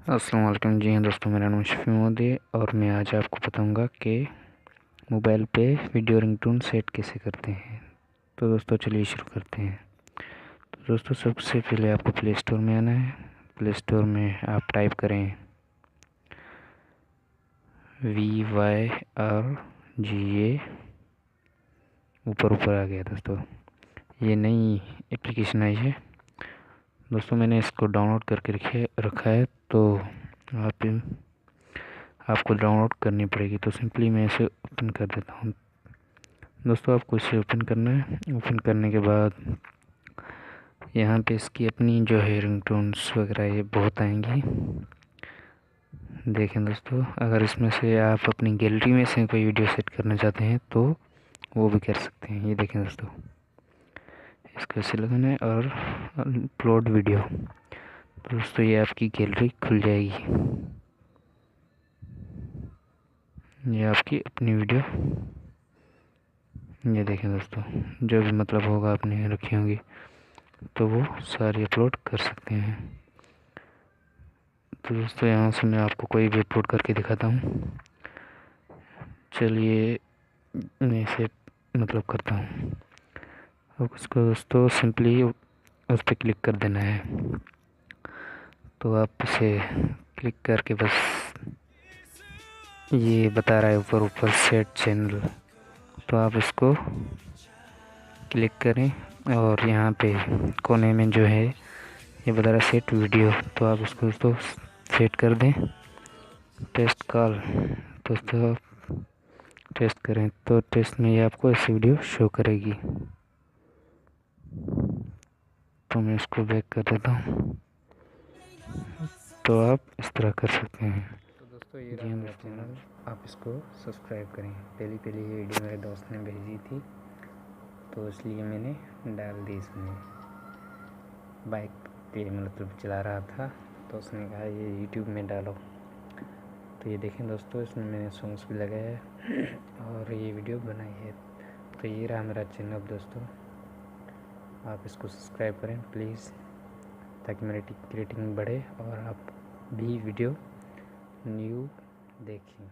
अस्सलाम वालेकुम। जी हाँ दोस्तों, मेरा नाम शफी मोदी और मैं आज आपको बताऊंगा कि मोबाइल पे वीडियो रिंगटोन सेट कैसे करते हैं। तो दोस्तों चलिए शुरू करते हैं। तो दोस्तों सबसे पहले आपको प्ले स्टोर में आना है। प्ले स्टोर में आप टाइप करें VYRGA। ऊपर ऊपर आ गया दोस्तों, ये नई एप्लीकेशन आई है दोस्तों। मैंने इसको डाउनलोड करके रखा है, तो आपको डाउनलोड करनी पड़ेगी। तो सिंपली मैं इसे ओपन कर देता हूँ दोस्तों। आपको इसे ओपन करना है। ओपन करने के बाद यहाँ पे इसकी अपनी जो है रिंगटोन्स वगैरह ये बहुत आएंगी। देखें दोस्तों, अगर इसमें से आप अपनी गैलरी में से कोई वीडियो सेट करना चाहते हैं तो वो भी कर सकते हैं। ये देखें दोस्तों, इसको ऐसे लगाना है और अपलोड वीडियो। तो दोस्तों ये आपकी गैलरी खुल जाएगी। ये आपकी अपनी वीडियो, ये देखें दोस्तों, जो भी मतलब होगा आपने रखी होंगी तो वो सारी अपलोड कर सकते हैं। तो दोस्तों यहाँ से मैं आपको कोई भी अपलोड करके दिखाता हूँ। चलिए मैं इसे मतलब करता हूँ। अब उसको दोस्तों सिंपली उस पर क्लिक कर देना है। तो आप इसे क्लिक करके बस ये बता रहा है ऊपर ऊपर सेट चैनल, तो आप इसको क्लिक करें और यहाँ पे कोने में जो है ये बता रहा है सेट वीडियो, तो आप इसको दोस्तों सेट कर दें। टेस्ट कॉल दोस्तों आप टेस्ट करें तो टेस्ट में ये आपको ऐसी वीडियो शो करेगी। तो मैं इसको बैक कर देता हूँ। तो आप इस तरह कर सकते हैं। तो दोस्तों ये रहा मेरा चैनल, आप इसको सब्सक्राइब करें। पहली ये वीडियो मेरे दोस्त ने भेजी थी तो इसलिए मैंने डाल दी इसमें। बाइक पे मतलब चला रहा था तो उसने कहा ये यूट्यूब में डालो। तो ये देखें दोस्तों, इसमें मैंने सॉन्ग्स भी लगाया है और ये वीडियो बनाई है। तो ये रहा मेरा चैनल दोस्तों, आप इसको सब्सक्राइब करें प्लीज़, ताकि मेरी रेटिंग बढ़े और आप भी वीडियो न्यू देखें।